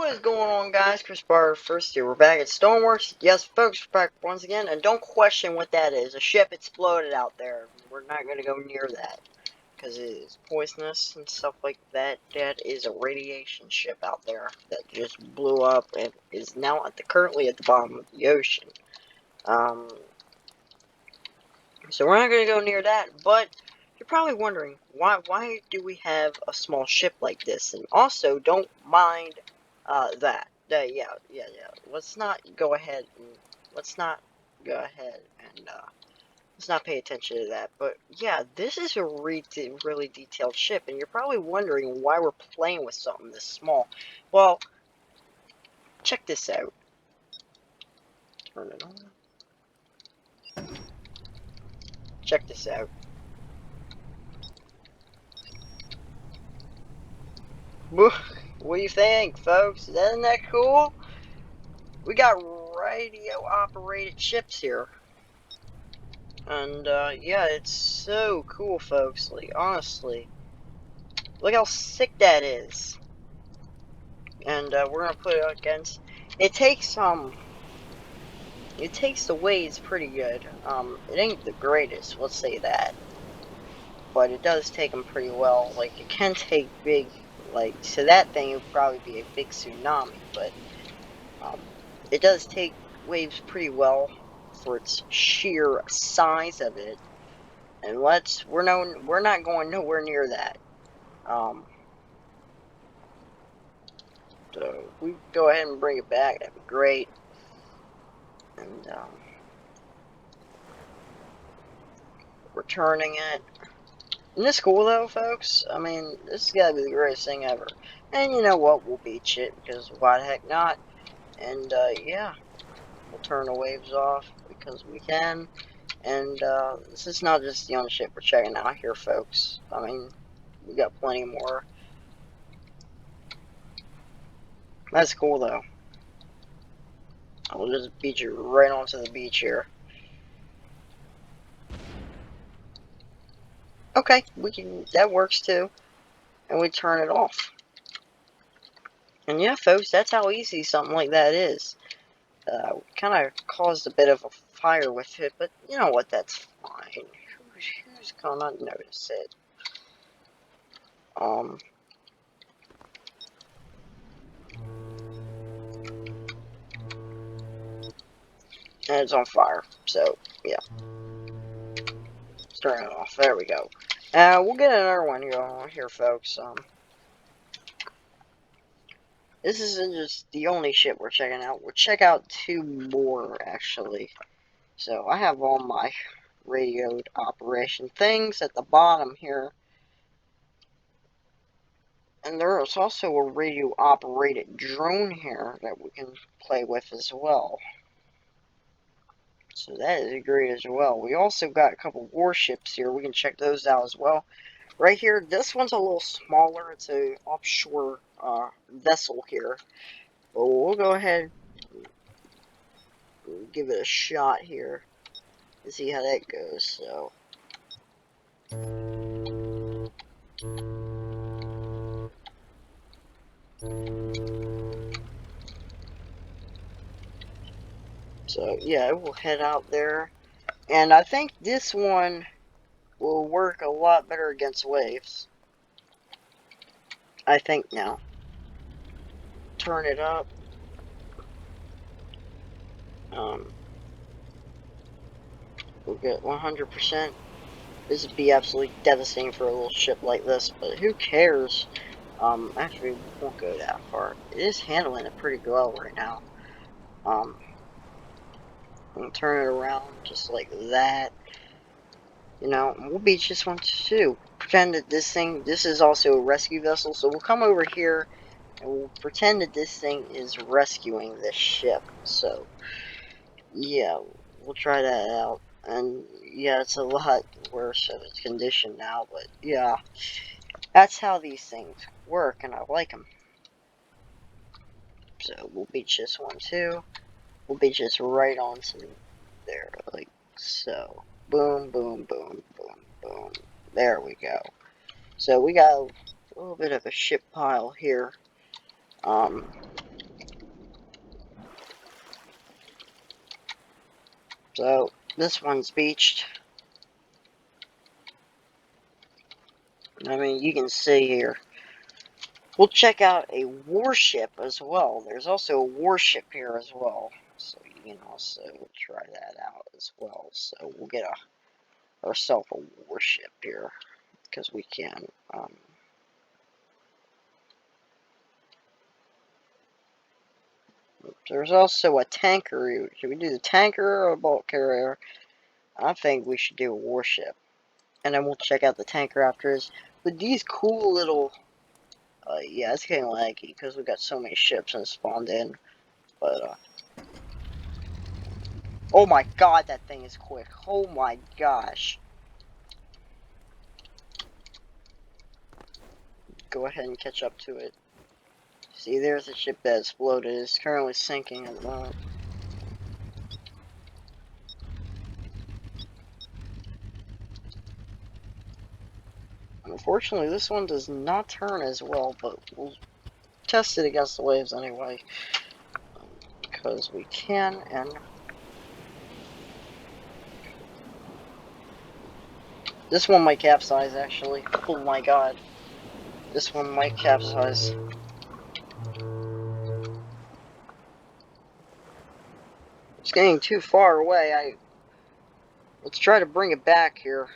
What is going on, guys? Chris Barr first here. We're back at Stormworks. Yes, folks, we're back once again, and don't question what that is. A ship exploded out there. We're not going to go near that because it is poisonous and stuff like that. That is a radiation ship out there that just blew up and is now currently at the bottom of the ocean. So we're not going to go near that, but you're probably wondering why do we have a small ship like this? And also, don't mind that. Yeah. Let's not go ahead and let's not go ahead and let's not pay attention to that. But yeah, this is a really detailed ship, and you're probably wondering why we're playing with something this small. Well, check this out. Turn it on. Check this out. What do you think, folks? Isn't that cool? We got radio operated ships here. And yeah, it's so cool, folks. Like, honestly, look how sick that is. And we're gonna put it against. It takes the waves pretty good. It ain't the greatest, let's say that, but it does take them pretty well. Like, it can take big, like, so that thing would probably be a big tsunami, but it does take waves pretty well for its sheer size of it. And we're not going nowhere near that. So if we go ahead and bring it back, that'd be great. And returning it. Isn't this cool though, folks? I mean, this has got to be the greatest thing ever. And you know what? We'll beach it because why the heck not? And yeah, we'll turn the waves off because we can. And this is not just the only ship we're checking out here, folks. I mean, we got plenty more. That's cool though. I'll just beach you right onto the beach here. Okay, that works too. And we turn it off. And yeah, folks, that's how easy something like that is. Kind of caused a bit of a fire with it, but you know what, that's fine. Who's gonna notice it? And it's on fire, so yeah. Let's turn it off. There we go. We'll get another one here, folks. This isn't just the only ship we're checking out. We'll check out two more, actually. So I have all my radioed operation things at the bottom here. And there is also a radio operated drone here that we can play with as well. So that is great as well. We also got a couple warships here. We can check those out as well. Right here, this one's a little smaller. It's a offshore vessel here. But we'll go ahead and give it a shot here to see how that goes. So yeah, we'll head out there. And I think this one will work a lot better against waves. I think now. Turn it up. We'll get 100%. This would be absolutely devastating for a little ship like this, but who cares? Actually, we won't go that far. It is handling it pretty well right now. I'm gonna turn it around just like that. You know, we'll beach this one too. Pretend that this is also a rescue vessel, so we'll come over here and we'll pretend that this thing is rescuing this ship. So, yeah, we'll try that out. And yeah, it's a lot worse of its condition now, but yeah, that's how these things work, and I like them. So we'll beach this one too. We'll beach this right onto there, like so. Boom, boom, boom, boom, boom. There we go. So we got a little bit of a ship pile here. So, this one's beached. I mean, you can see here. We'll check out a warship as well. There's also a warship here as well. So you can also try that out as well. So we'll get ourselves a warship here. Because we can. There's also a tanker. Should we do the tanker or a bulk carrier? I think we should do a warship. And then we'll check out the tanker after this. With these cool little... yeah, it's getting laggy because we got so many ships and spawned in. But, oh my god, that thing is quick. Oh my gosh. Go ahead and catch up to it. See, there's a ship that exploded. It's currently sinking at the moment. Unfortunately, this one does not turn as well, but we'll test it against the waves anyway. Because we can, and... This one might capsize, actually. Oh my god. This one might capsize. It's getting too far away. Let's try to bring it back here.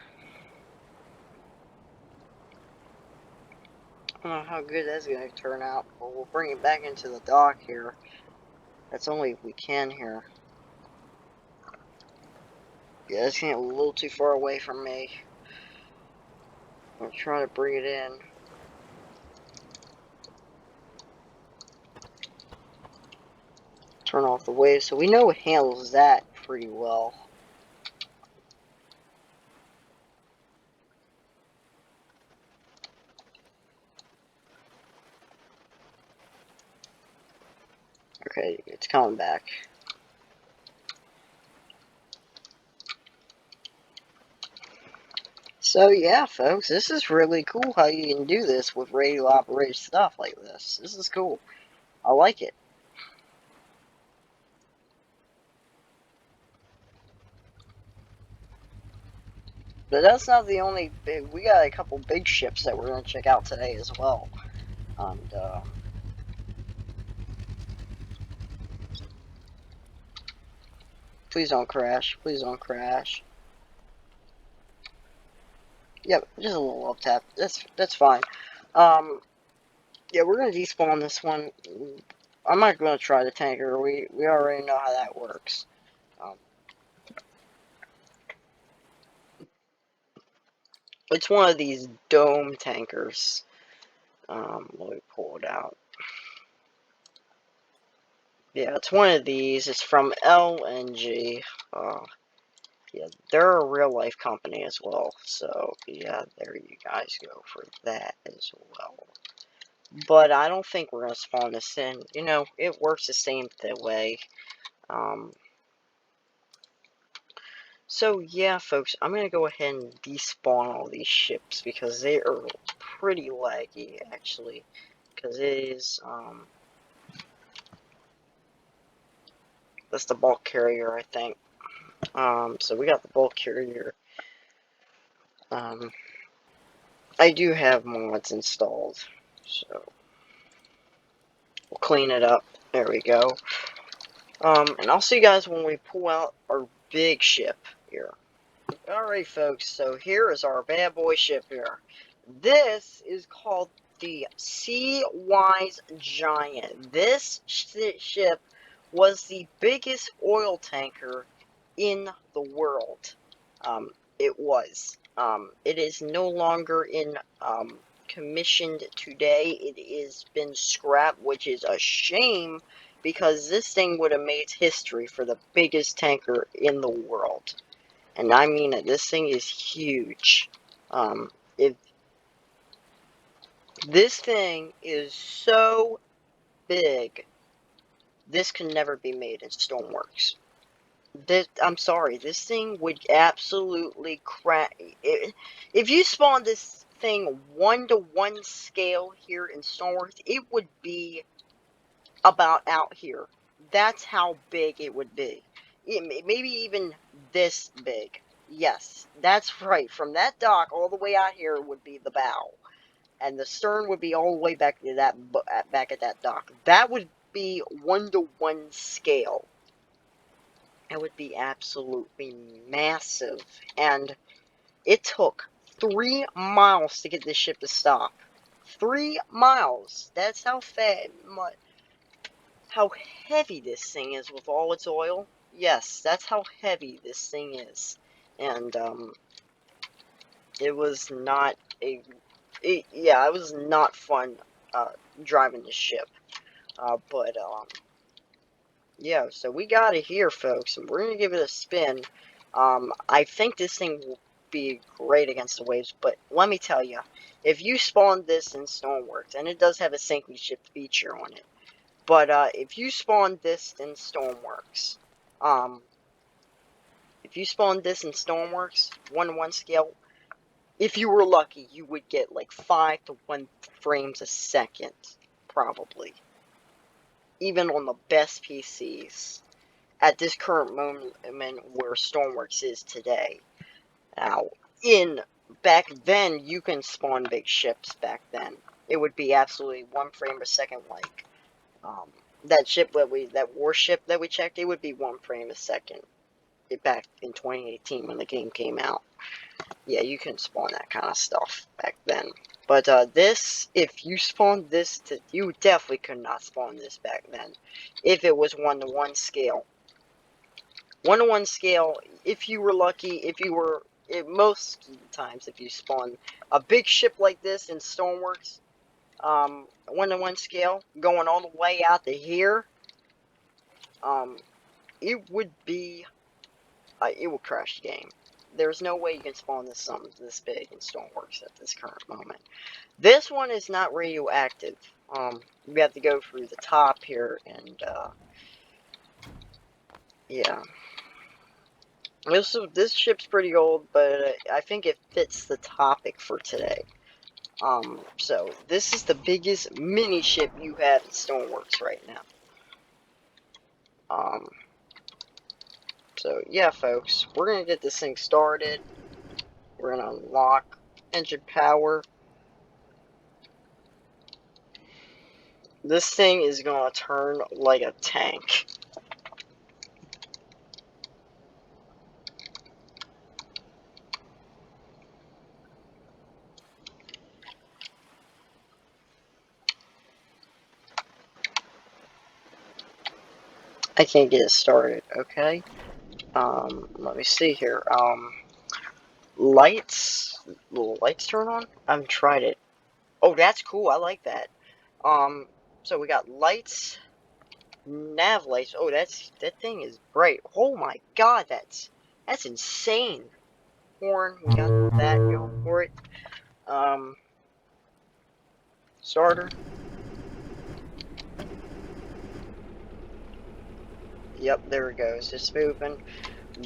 I don't know how good that's going to turn out, but we'll bring it back into the dock here. That's only if we can here. Yeah, it's getting a little too far away from me. I'll try to bring it in. Turn off the waves, so we know it handles that pretty well. Okay, it's coming back. So yeah, folks, this is really cool how you can do this with radio operated stuff like this. This is cool. I like it. But that's not the only big... We got a couple big ships that we're going to check out today as well. And, please don't crash. Please don't crash. Yep, just a little up tap. That's fine. Yeah, we're going to despawn this one. I'm not going to try the tanker. We already know how that works. It's one of these dome tankers. Let me pull it out. Yeah, it's one of these. It's from LNG. Yeah, they're a real life company as well. So, yeah, there you guys go for that as well. But I don't think we're going to spawn this in. You know, it works the same way. So, yeah, folks, I'm going to go ahead and despawn all these ships because they are pretty laggy, actually. Because it is, that's the bulk carrier, I think. So we got the bulk carrier. I do have mods installed, so we'll clean it up. There we go. And I'll see you guys when we pull out our big ship here. Alright, folks, so here is our bad boy ship here. This is called the Sea Wise Giant. This ship was the biggest oil tanker in the world. It was. It is no longer in commissioned today. It has been scrapped, which is a shame because this thing would have made history for the biggest tanker in the world. And I mean it, this thing is huge. If this thing is so big, this can never be made in Stormworks. I'm sorry, this thing would absolutely crack. If you spawn this thing 1-to-1 scale here in Stormworks, it would be about out here. That's how big it would be. maybe even this big. Yes, that's right. From that dock all the way out here would be the bow, and the stern would be all the way back to that back at that dock. That would be 1-to-1 scale. It would be absolutely massive, and it took 3 miles to get this ship to stop. 3 miles. That's how heavy this thing is with all its oil. Yes, that's how heavy this thing is. And it was not yeah, it was not fun driving this ship. But yeah, so we got it here, folks, and we're gonna give it a spin. I think this thing will be great against the waves, but let me tell you, if you spawn this in Stormworks, and it does have a sinking ship feature on it, but if you spawn this in Stormworks, um, if you spawn this in Stormworks, 1-to-1 scale, if you were lucky, you would get like 5 to 1 frames a second, probably. Even on the best PCs. At this current moment where Stormworks is today. Now, back then, you can spawn big ships back then. It would be absolutely 1 frame a second like. That warship that we checked, it would be 1 frame a second. Back in 2018 when the game came out. Yeah, you can spawn that kind of stuff back then. But this, if you spawned this, you definitely could not spawn this back then. If it was 1-to-1 scale. 1-to-1 scale, if you were lucky, most times if you spawn a big ship like this in Stoneworks, 1-to-1 scale, going all the way out to here, it would crash the game. There's no way you can spawn something this big in Stoneworks at this current moment. This one is not radioactive. We have to go through the top here, and yeah. This ship's pretty old, but I think it fits the topic for today. So this is the biggest mini ship you have in Stoneworks right now. So yeah, folks, we're gonna get this thing started. We're gonna unlock engine power. This thing is gonna turn like a tank. I can't get it started, okay? Let me see here. Lights? Little lights turn on? I haven't tried it. Oh, that's cool. I like that. So we got lights, nav lights. Oh, that thing is bright. Oh my god, that's insane. Horn, we got that going for it. Starter. Yep, there it goes. It's moving.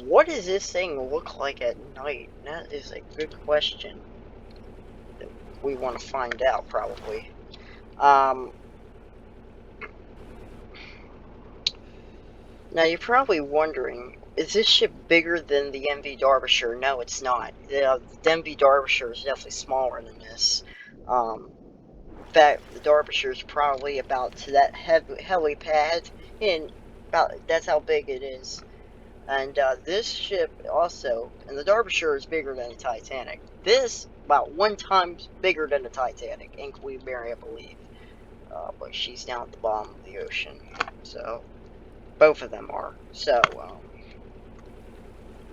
What does this thing look like at night? That is a good question that we want to find out, probably. Now you're probably wondering, is this ship bigger than the MV Derbyshire? No, it's not. The MV Derbyshire is definitely smaller than this. In fact, the Derbyshire is probably about to that helipad, and that's how big it is. And this ship also, and the Derbyshire is bigger than the Titanic. This about 1 time bigger than the Titanic, and Queen Mary, I believe. But she's down at the bottom of the ocean, so both of them are. So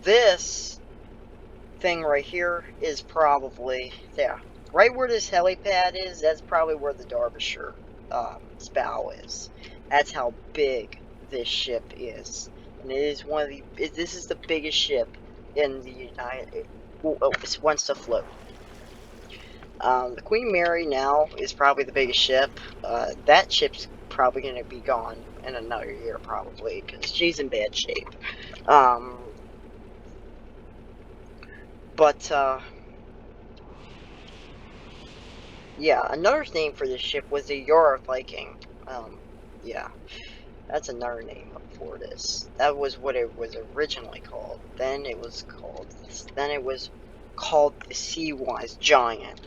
this thing right here is probably, yeah, right where this helipad is, that's probably where the Derbyshire bow is. That's how big this ship is. And it is this is the biggest ship in the United, it wants to float. The Queen Mary now is probably the biggest ship. That ship's probably going to be gone in another year, probably, because she's in bad shape. But, yeah, another name for this ship was the Yara Viking. Yeah. That's another name for this. That was what it was originally called. Then it was called the Sea-Wise Giant.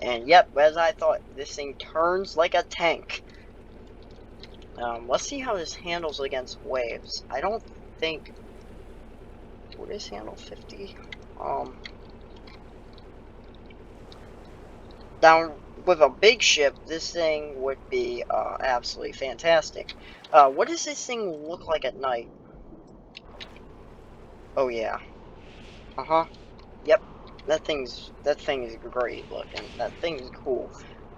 And yep, as I thought, this thing turns like a tank. Let's see how this handles against waves. I don't think... Would this handle 50? Now, with a big ship, this thing would be absolutely fantastic. What does this thing look like at night? Oh yeah. Uh-huh. Yep. That thing is great looking. That thing is cool.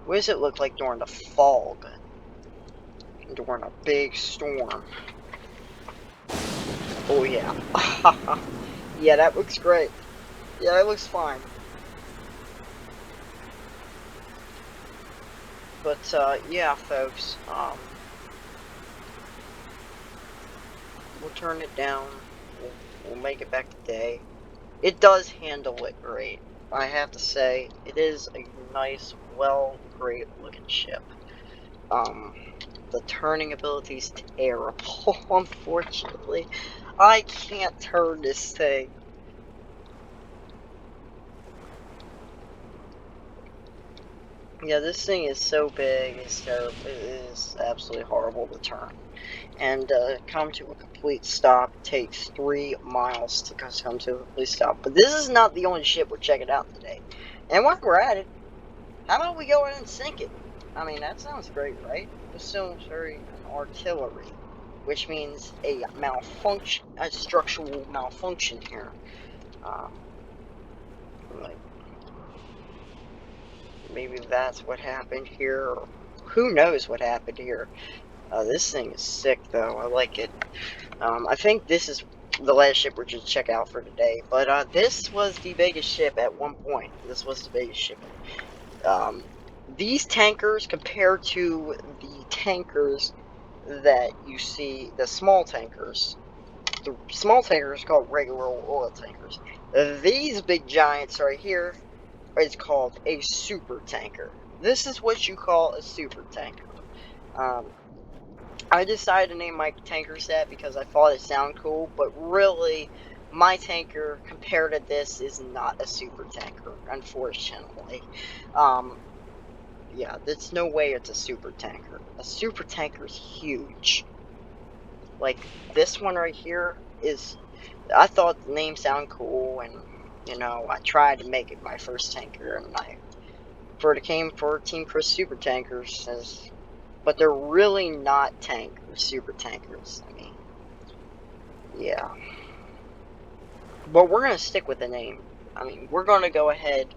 What does it look like during the fog? During a big storm? Oh yeah. Yeah, that looks great. Yeah, that looks fine. But yeah, folks. We'll turn it down. We'll make it back to day. It does handle it great. I have to say, it is a nice, great looking ship. The turning ability is terrible, unfortunately. I can't turn this thing. Yeah, this thing is so big, it's terrible. It is absolutely horrible to turn. And come to a complete stop. It takes 3 miles to come to a complete stop. But this is not the only ship we're checking out today. And while we're at it, how about we go in and sink it? I mean, that sounds great, right? This sounds very artillery, which means a structural malfunction here. Like, maybe that's what happened here, or who knows what happened here. This thing is sick, though. I like it. I think this is the last ship we're going to check out for today. But this was the biggest ship at one point. This was the biggest ship. These tankers, compared to the tankers that you see, the small tankers called regular oil tankers. These big giants right here is called a super tanker. This is what you call a super tanker. I decided to name my tanker set because I thought it sounded cool, but really, my tanker compared to this is not a super tanker, unfortunately. Yeah, there's no way it's a super tanker. A super tanker is huge. Like, this one right here is... I thought the name sounded cool, and, you know, I tried to make it my first tanker, and I came for Team Chris Super Tankers, but they're really not super tankers. I mean, yeah. But we're going to stick with the name. I mean, we're going to go ahead.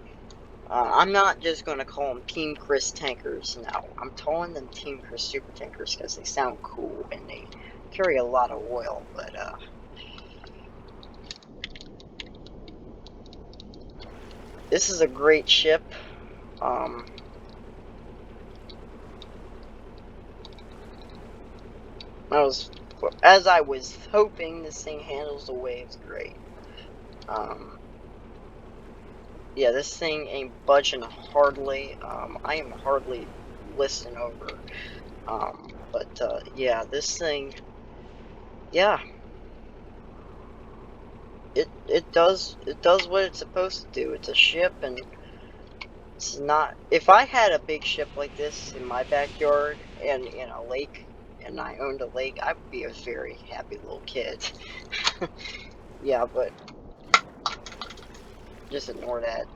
I'm not just going to call them Team Chris Tankers. No, I'm calling them Team Chris Super Tankers because they sound cool and they carry a lot of oil. But, this is a great ship. As I was hoping, this thing handles the waves great. Yeah, this thing ain't budging hardly. I am hardly listening over. Yeah, this thing, yeah, it does what it's supposed to do. It's a ship, and it's not. If I had a big ship like this in my backyard and in a lake, and I owned a lake, I would be a very happy little kid. Yeah, but just ignore that.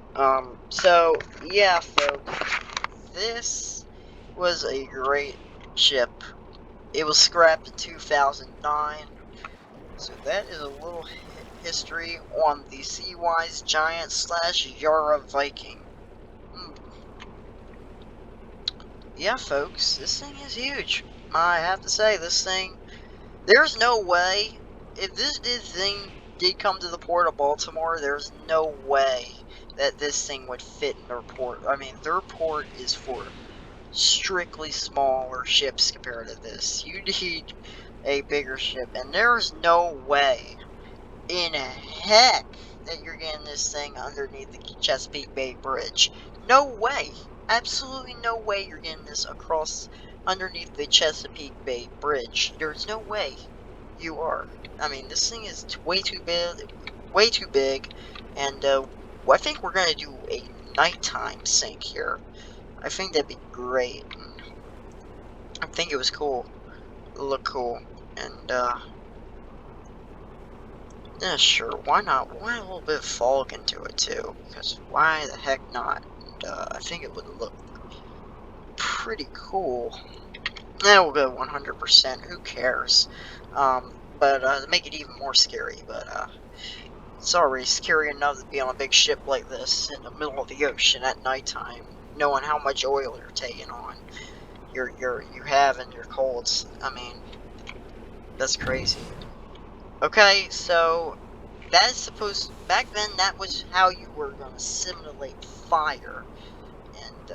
So yeah, folks, this was a great ship. It was scrapped in 2009. So that is a little history on the Sea-Wise Giant / Yara Viking. Yeah, folks, this thing is huge. I have to say, this thing, there's no way, if this thing did come to the port of Baltimore, there's no way that this thing would fit in their port. I mean, their port is for strictly smaller ships compared to this. You need a bigger ship, and there's no way in heck that you're getting this thing underneath the Chesapeake Bay Bridge. No way. Absolutely no way you're getting this across underneath the Chesapeake Bay Bridge. There's no way you are. I mean, this thing is way too big, and I think we're gonna do a nighttime sink here. I think that'd be great. I think it was cool. It'll look cool, and yeah, sure. Why not? Why a little bit of fog into it too? Because why the heck not? And, I think it would look pretty cool. Yeah, we'll go 100%. Who cares? But to make it even more scary, but it's already scary enough to be on a big ship like this in the middle of the ocean at nighttime, knowing how much oil you're taking on. You have in your colds. I mean, that's crazy. Okay, so that is supposed back then that was how you were gonna simulate fire. And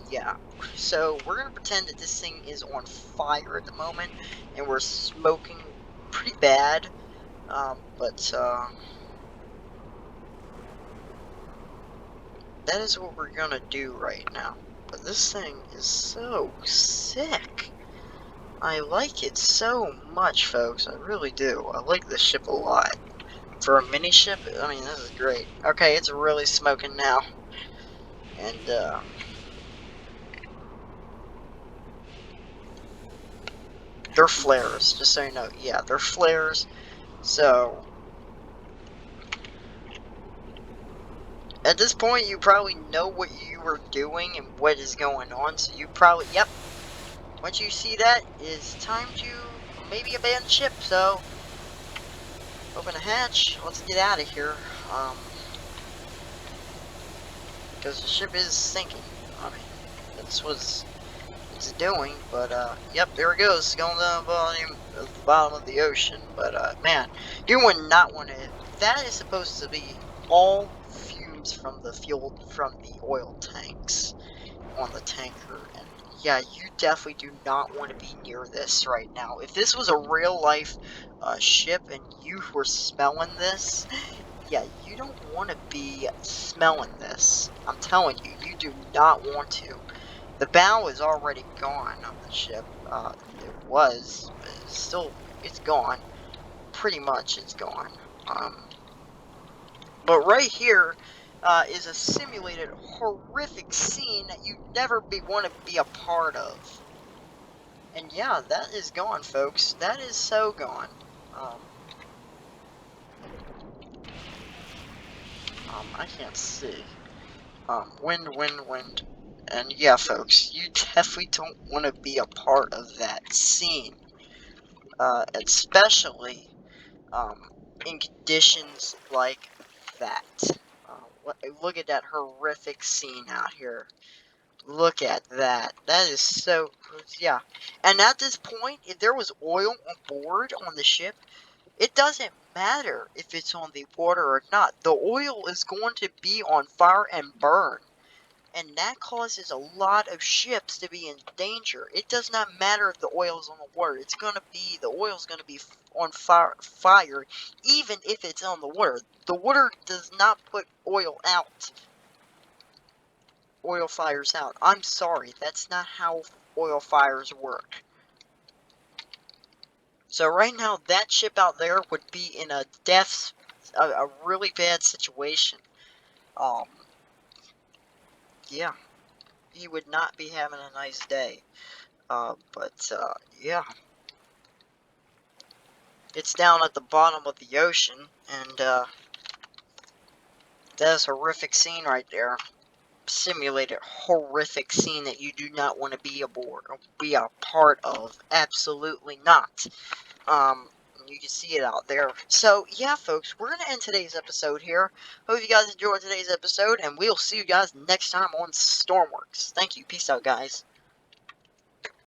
yeah, so we're gonna pretend that this thing is on fire at the moment, and we're smoking pretty bad. But that is what we're gonna do right now. But this thing is so sick. I like it so much, folks. I really do. I like this ship a lot. For a mini ship, I mean, this is great. Okay, it's really smoking now. And they're flares, just so you know. Yeah, they're flares. So at this point, you probably know what you were doing and what is going on. So you probably, yep. Once you see that, it's time to maybe abandon ship. So open the hatch. Let's get out of here. Because the ship is sinking. I mean, that's what it's doing. But yep, there it goes, going down the bottom of the ocean. But man, you would not want to. That is supposed to be all fumes from the fuel from the oil tanks on the tanker. And yeah, you definitely do not want to be near this right now. If this was a real life ship and you were smelling this, yeah, you don't want to be smelling this. I'm telling you, you do not want to. The bow is already gone of the ship. It was, but it's gone. Pretty much it's gone. But right here is a simulated horrific scene that you never want to be a part of. And yeah, that is gone, folks. That is so gone. I can't see. Wind. And yeah, folks, you definitely don't want to be a part of that scene. Especially in conditions like that. Look at that horrific scene out here. Look at that. That is so, yeah. And at this point, if there was oil on board on the ship, it doesn't matter if it's on the water or not. The oil is going to be on fire and burn. And that causes a lot of ships to be in danger. It does not matter if the oil is on the water. The oil is gonna be on fire, even if it's on the water. The water does not put oil out. Oil fires out. I'm sorry, that's not how oil fires work. So right now, that ship out there would be in a a really bad situation. Um, yeah, he would not be having a nice day. Yeah. It's down at the bottom of the ocean, and that is a horrific scene right there. Simulated horrific scene that you do not want to be aboard or be a part of. Absolutely not. You can see it out there. So yeah, folks, we're gonna end today's episode here. Hope you guys enjoyed today's episode, and we'll see you guys next time on Stormworks. Thank you. Peace out, guys.